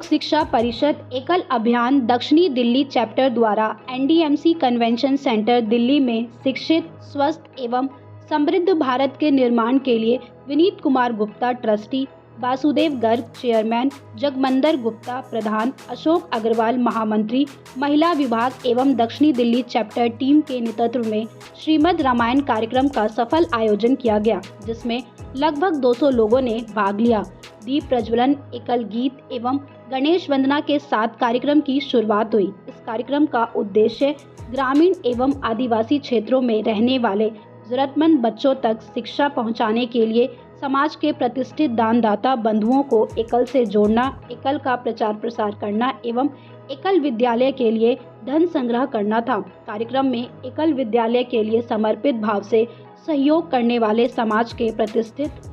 लोक शिक्षा परिषद एकल अभियान दक्षिणी दिल्ली चैप्टर द्वारा एनडीएमसी कन्वेंशन सेंटर दिल्ली में शिक्षित, स्वस्थ एवं समृद्ध भारत के निर्माण के लिए विनीत कुमार गुप्ता ट्रस्टी, वासुदेव गर्ग चेयरमैन, जगमंदर गुप्ता प्रधान, अशोक अग्रवाल महामंत्री, महिला विभाग एवं दक्षिणी दिल्ली चैप्टर टीम के नेतृत्व में श्रीमद् रामायण कार्यक्रम का सफल आयोजन किया गया, जिसमें लगभग 200 लोगों ने भाग लिया। दीप प्रज्वलन, एकल गीत एवं गणेश वंदना के साथ कार्यक्रम की शुरुआत हुई। इस कार्यक्रम का उद्देश्य ग्रामीण एवं आदिवासी क्षेत्रों में रहने वाले जरूरतमंद बच्चों तक शिक्षा पहुंचाने के लिए समाज के प्रतिष्ठित दानदाता बंधुओं को एकल से जोड़ना, एकल का प्रचार प्रसार करना एवं एकल विद्यालय के लिए धन संग्रह करना था। कार्यक्रम में एकल विद्यालय के लिए समर्पित भाव से सहयोग करने वाले समाज के प्रतिष्ठित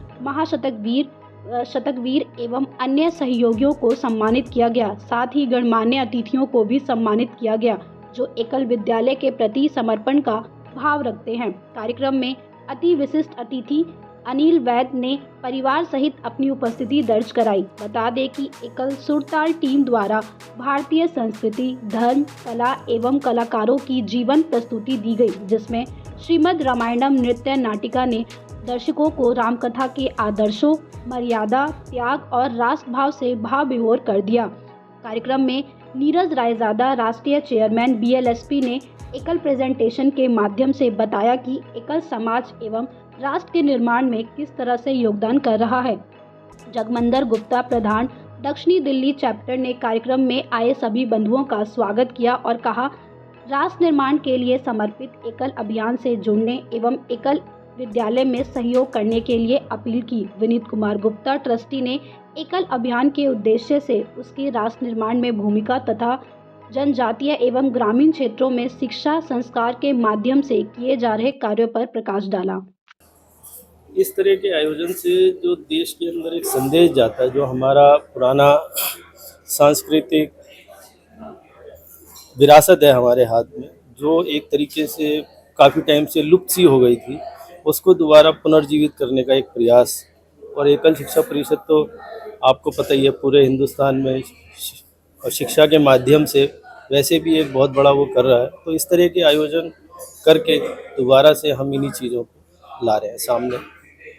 शतकवीर एवं अन्य सहयोगियों को सम्मानित किया गया। साथ ही गणमान्य अतिथियों को भी सम्मानित किया गया, जो एकल विद्यालय के प्रति समर्पण का भाव रखते हैं। कार्यक्रम में अति विशिष्ट अतिथि अनिल वैद ने परिवार सहित अपनी उपस्थिति दर्ज कराई। बता दें कि एकल सुरताल टीम द्वारा भारतीय संस्कृति, धर्म, कला एवं कलाकारों की जीवन प्रस्तुति दी गई, जिसमें श्रीमद् रामायणम नृत्य नाटिका ने दर्शकों को रामकथा के आदर्शों, मर्यादा, त्याग और राष्ट्रभाव से भाव विभोर कर दिया। कार्यक्रम में नीरज रायजादा राष्ट्रीय चेयरमैन बीएलएसपी ने एकल प्रेजेंटेशन के माध्यम से बताया कि एकल समाज एवं राष्ट्र के निर्माण में किस तरह से योगदान कर रहा है। जगमंदर गुप्ता प्रधान दक्षिणी दिल्ली चैप्टर ने कार्यक्रम में आए सभी बंधुओं का स्वागत किया और कहा, राष्ट्र निर्माण के लिए समर्पित एकल अभियान से जुड़ने एवं एकल विद्यालय में सहयोग करने के लिए अपील की। विनीत कुमार गुप्ता ट्रस्टी ने एकल अभियान के उद्देश्य से उसके राष्ट्र निर्माण में भूमिका तथा जनजातीय एवं ग्रामीण क्षेत्रों में शिक्षा संस्कार के माध्यम से किए जा रहे कार्यों पर प्रकाश डाला। इस तरह के आयोजन से जो देश के अंदर एक संदेश जाता है, जो हमारा पुराना सांस्कृतिक विरासत है हमारे हाथ में, जो एक तरीके से काफ़ी टाइम से लुप्त सी हो गई थी, उसको दोबारा पुनर्जीवित करने का एक प्रयास। और एकल शिक्षा परिषद तो आपको पता ही है, पूरे हिंदुस्तान में शिक्षा के माध्यम से वैसे भी एक बहुत बड़ा वो कर रहा है। तो इस तरह के आयोजन करके दोबारा से हम इन्हीं चीज़ों को ला रहे हैं सामने।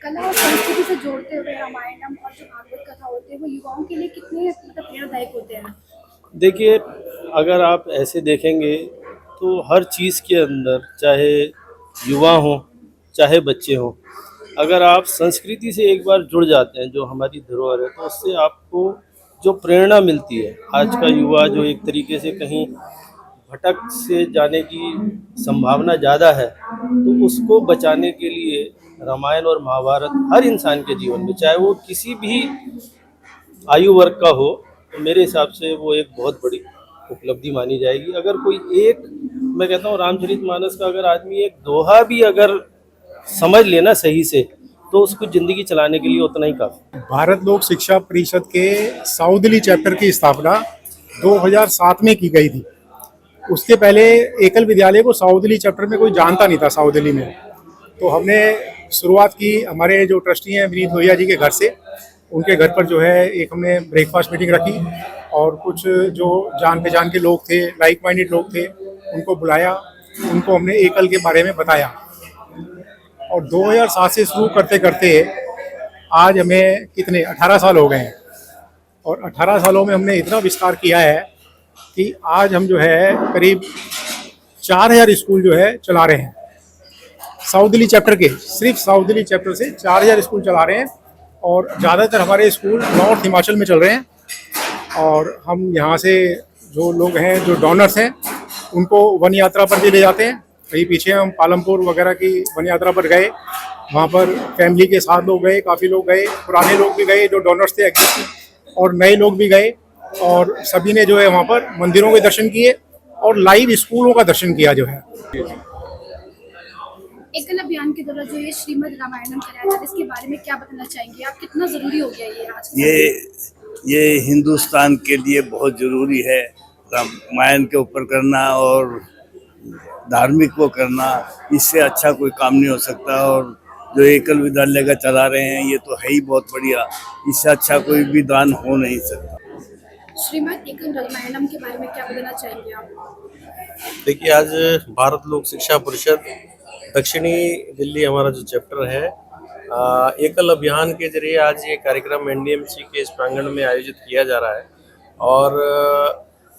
कला और संस्कृति से जोड़ते हुए रामायणम और जो भागवत कथा होती है वो युवाओं के लिए कितने प्रेरणादायक होते हैं? देखिए, अगर आप ऐसे देखेंगे तो हर चीज़ के अंदर, चाहे युवा हों चाहे बच्चे हों, अगर आप संस्कृति से एक बार जुड़ जाते हैं, जो हमारी धरोहर है, तो उससे आपको जो प्रेरणा मिलती है। आज का युवा जो एक तरीके से कहीं भटक से जाने की संभावना ज़्यादा है, तो उसको बचाने के लिए रामायण और महाभारत हर इंसान के जीवन में, चाहे वो किसी भी आयु वर्ग का हो, तो मेरे हिसाब से वो एक बहुत बड़ी उपलब्धि मानी जाएगी। अगर कोई एक, मैं कहता हूँ, रामचरितमानस का अगर आदमी एक दोहा भी अगर समझ लेना सही से, तो उसको ज़िंदगी चलाने के लिए उतना ही काफ़ी। भारत लोक शिक्षा परिषद के साउथ दिल्ली चैप्टर की स्थापना 2007 में की गई थी। उसके पहले एकल विद्यालय को साउथ दिल्ली चैप्टर में कोई जानता नहीं था साउथ दिल्ली में। तो हमने शुरुआत की हमारे जो ट्रस्टी हैं विनीत भैया जी के घर से। उनके घर पर जो है एक हमने ब्रेकफास्ट मीटिंग रखी और कुछ जो जान पहचान के लोग थे, लाइक माइंडेड लोग थे, उनको बुलाया, उनको हमने एकल के बारे में बताया। और 2007 से शुरू करते करते आज हमें कितने 18 साल हो गए हैं। और 18 सालों में हमने इतना विस्तार किया है कि आज हम जो है करीब 4000 स्कूल जो है चला रहे हैं। साउथ दिल्ली चैप्टर के, सिर्फ साउथ दिल्ली चैप्टर से 4000 स्कूल चला रहे हैं। और ज़्यादातर हमारे स्कूल नॉर्थ हिमाचल में चल रहे हैं। और हम यहाँ से जो लोग हैं, जो डोनर्स हैं, उनको वन यात्रा पर भी ले जाते हैं। कहीं पीछे हम पालमपुर वगैरह की वन यात्रा पर गए, वहाँ पर फैमिली के साथ लोग गए, काफ़ी लोग गए, पुराने लोग भी गए जो डोनर्स थे एग्जिस्टिंग, और नए लोग भी गए। और सभी ने जो है वहाँ पर मंदिरों के दर्शन किए और लाइव स्कूलों का दर्शन किया जो है। एकल अभियान के दौरान जो ये श्रीमद् रामायणम कराया जाता है, इसके बारे में क्या बताना चाहेंगे आप? कितना जरूरी हो गया ये आज? ये हिंदुस्तान के लिए बहुत जरूरी है। रामायण के ऊपर करना और धार्मिक को करना, इससे अच्छा कोई काम नहीं हो सकता। और जो एकल विद्यालय का चला रहे हैं, ये तो है ही बहुत बढ़िया। इससे अच्छा कोई भी दान हो नहीं सकता। श्रीमद् एकल रामायणम के बारे में क्या बताना चाहेंगे आप? देखिए, आज भारत लोक शिक्षा परिषद दक्षिणी दिल्ली हमारा जो चैप्टर है, एकल अभियान के जरिए आज ये कार्यक्रम एनडीएमसी के इस प्रांगण में आयोजित किया जा रहा है। और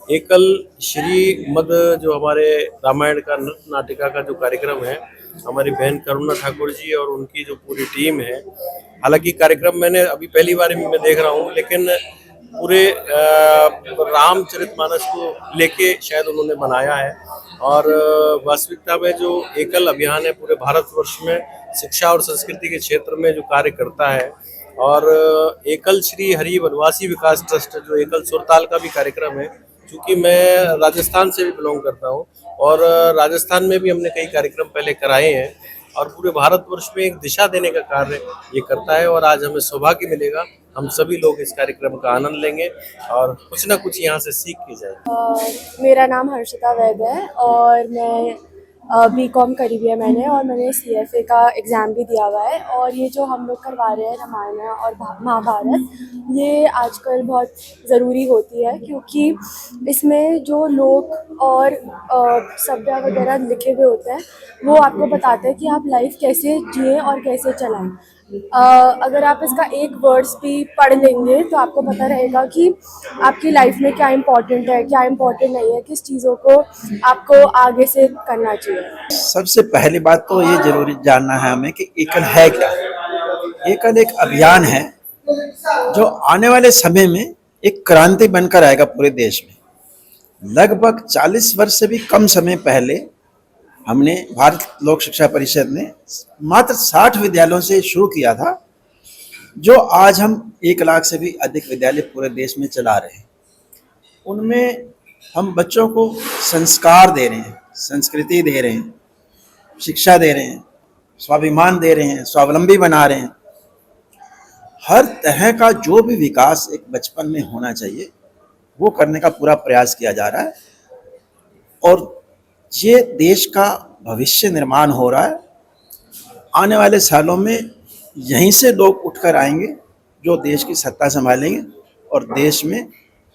एकल श्रीमद जो हमारे रामायण का नृत्य नाटिका का जो कार्यक्रम है, हमारी बहन करुणा ठाकुर जी और उनकी जो पूरी टीम है, हालांकि कार्यक्रम मैंने अभी पहली बार मैं देख रहा हूँ, लेकिन पूरे रामचरितमानस को लेके शायद उन्होंने बनाया है। और वास्तविकता में जो एकल अभियान है पूरे भारतवर्ष में शिक्षा और संस्कृति के क्षेत्र में जो कार्य करता है, और एकल श्री हरि वनवासी विकास ट्रस्ट जो एकल सुरताल का भी कार्यक्रम है, क्योंकि मैं राजस्थान से भी बिलोंग करता हूँ और राजस्थान में भी हमने कई कार्यक्रम पहले कराए हैं, और पूरे भारतवर्ष में एक दिशा देने का कार्य ये करता है। और आज हमें सौभाग्य मिलेगा, हम सभी लोग इस कार्यक्रम का आनंद लेंगे और कुछ ना कुछ यहाँ से सीख की जाए। मेरा नाम हर्षिता वैद है और मैं बीकॉम करी हुई है मैंने, और मैंने सीएफए का एग्ज़ाम भी दिया हुआ है। और ये जो हम लोग करवा रहे हैं रामायण और महाभारत, ये आजकल बहुत ज़रूरी होती है, क्योंकि इसमें जो लोग और सभ्य वगैरह लिखे हुए होते हैं वो आपको बताते हैं कि आप लाइफ कैसे जिएं और कैसे चलाएं। अगर आप इसका एक वर्ड्स भी पढ़ लेंगे तो आपको पता रहेगा कि आपकी लाइफ में क्या इम्पोर्टेंट है, क्या इम्पोर्टेंट नहीं है, किस चीज़ों को आपको आगे से करना चाहिए। सबसे पहली बात तो ये जरूरी जानना है हमें कि एकल है क्या। एकल एक अभियान है जो आने वाले समय में एक क्रांति बनकर आएगा पूरे देश में। लगभग 40 वर्ष से भी कम समय पहले हमने भारत लोक शिक्षा परिषद ने मात्र 60 विद्यालयों से शुरू किया था, जो आज हम 1 लाख से भी अधिक विद्यालय पूरे देश में चला रहे हैं। उनमें हम बच्चों को संस्कार दे रहे हैं, संस्कृति दे रहे हैं, शिक्षा दे रहे हैं, स्वाभिमान दे रहे हैं, स्वावलंबी बना रहे हैं। हर तरह का जो भी विकास एक बचपन में होना चाहिए वो करने का पूरा प्रयास किया जा रहा है, और ये देश का भविष्य निर्माण हो रहा है। आने वाले सालों में यहीं से लोग उठकर आएंगे जो देश की सत्ता संभालेंगे और देश में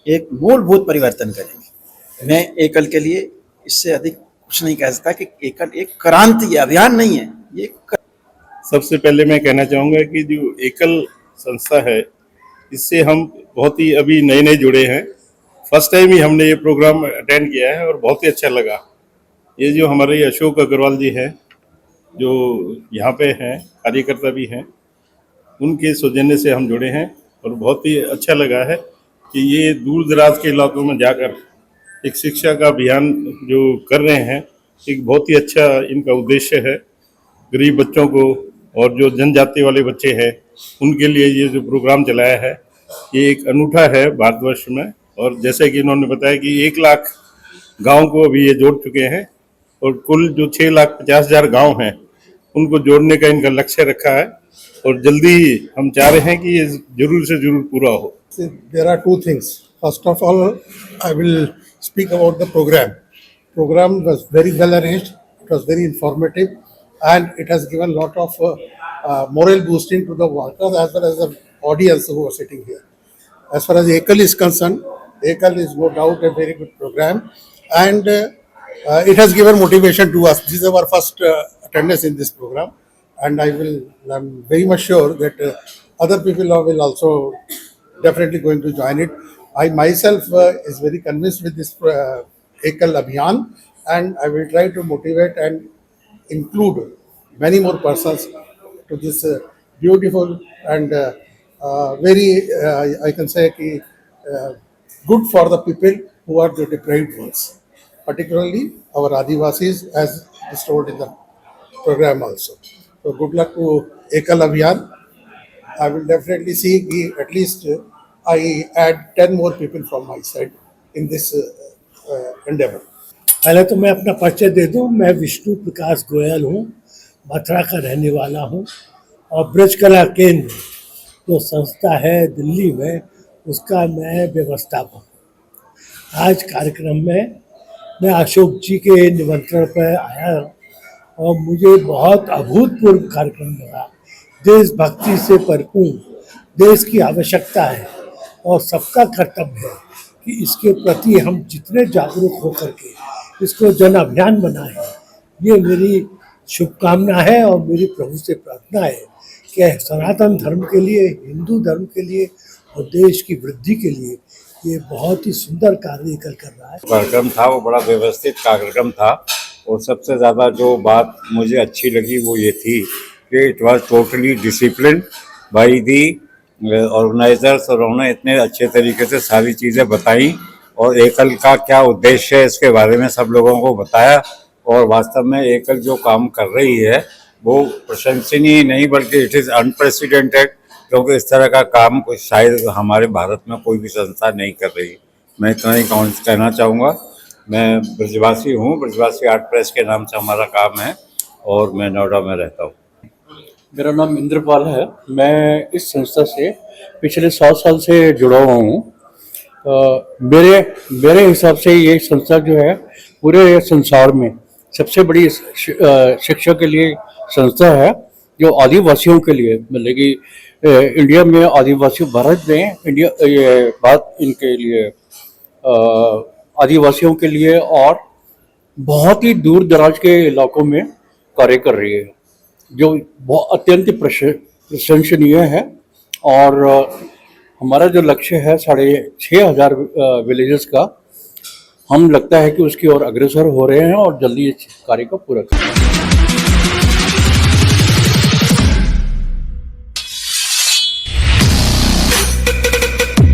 एक मूलभूत परिवर्तन करेंगे। मैं एकल के लिए इससे अधिक कुछ नहीं कह सकता कि एकल एक क्रांति अभियान नहीं है, ये सबसे पहले मैं कहना चाहूँगा कि जो एकल संस्था है, इससे हम बहुत ही अभी नए नए जुड़े हैं। फर्स्ट टाइम ही हमने ये प्रोग्राम अटेंड किया है और बहुत ही अच्छा लगा। ये जो हमारे अशोक अग्रवाल जी हैं, जो यहाँ पे हैं, कार्यकर्ता भी हैं, उनके सौजन्य से हम जुड़े हैं और बहुत ही अच्छा लगा है कि ये दूर दराज के इलाकों में जाकर एक शिक्षा का अभियान जो कर रहे हैं, एक बहुत ही अच्छा इनका उद्देश्य है। गरीब बच्चों को और जो जनजाति वाले बच्चे हैं उनके लिए ये जो प्रोग्राम चलाया है, ये एक अनूठा है भारतवर्ष में। और जैसे कि इन्होंने बताया कि 1 लाख गाँव को अभी ये जोड़ चुके हैं, और कुल जो 6,50,000 गांव हैं उनको जोड़ने का इनका लक्ष्य रखा है, और जल्दी ही हम चाह रहे हैं कि ये जरूर से जरूर पूरा हो। There are two things. First of all, I will speak about the program. Program was very well arranged. It was very informative, and it has given a lot of moral boosting to the workers as well as the audience who are sitting here. As far as Ekal is concerned, Ekal is no doubt a very good program, and it has given motivation to us. This is our first attendance in this program, and I'm very much sure that other people will also definitely going to join it. I myself is very convinced with this Ekal Abhiyan, and I will try to motivate and include many more persons to this beautiful and very I can say good for the people who are the deprived ones, particularly our Adivasis, as is told in the program also. So good luck to Ekal Abhiyan. I will definitely see at least I add 10 more people from my side in this endeavor. पहले तो मैं अपना परिचय दे दूं। मैं विष्णु प्रकाश गोयल हूं, मथुरा का रहने वाला हूं, और ब्रज कला केंद्र जो संस्था है दिल्ली में, उसका मैं व्यवस्थापक हूं। आज कार्यक्रम में मैं अशोक जी के निमंत्रण पर आया और मुझे बहुत अभूतपूर्व कार्यक्रम लगा। देशभक्ति से भरपूर, देश की आवश्यकता है और सबका कर्तव्य है कि इसके प्रति हम जितने जागरूक होकर के इसको जन अभियान बनाएं, ये मेरी शुभकामना है और मेरी प्रभु से प्रार्थना है कि सनातन धर्म के लिए, हिंदू धर्म के लिए और देश की वृद्धि के लिए ये बहुत ही सुंदर कार्य कर रहा है। कार्यक्रम था वो बड़ा व्यवस्थित कार्यक्रम था और सबसे ज़्यादा जो बात मुझे अच्छी लगी वो ये थी कि it was totally discipline by the organisers और उन्होंने इतने अच्छे तरीके से सारी चीज़ें बताई और एकल का क्या उद्देश्य है इसके बारे में सब लोगों को बताया और वास्तव में एकल जो काम कर रही है वो प्रशंसनीय नहीं बल्कि इट इज़ अनप्रेसिडेंटेड, क्योंकि इस तरह का काम कोई शायद हमारे भारत में कोई भी संस्था नहीं कर रही। मैं इतना ही कहना चाहूँगा। मैं ब्रजवासी हूँ, ब्रजवासी आर्ट प्रेस के नाम से हमारा काम है और मैं नोएडा में रहता हूँ। मेरा नाम इंद्रपाल है। मैं इस संस्था से पिछले 100 साल से जुड़ा हुआ हूँ। मेरे हिसाब से ये संस्था जो है पूरे संसार में सबसे बड़ी शिक्षा के लिए संस्था है, जो आदिवासियों के लिए, मतलब कि इंडिया में आदिवासी, भारत में इंडिया, ये बात इनके लिए आदिवासियों के लिए और बहुत ही दूर दराज के इलाकों में कार्य कर रही है, जो बहुत अत्यंत प्रशंसनीय है। और हमारा जो लक्ष्य है 6,500 विलेजेस का, हम लगता है कि उसकी ओर अग्रसर हो रहे हैं और जल्दी इस कार्य को पूरा करेंगे।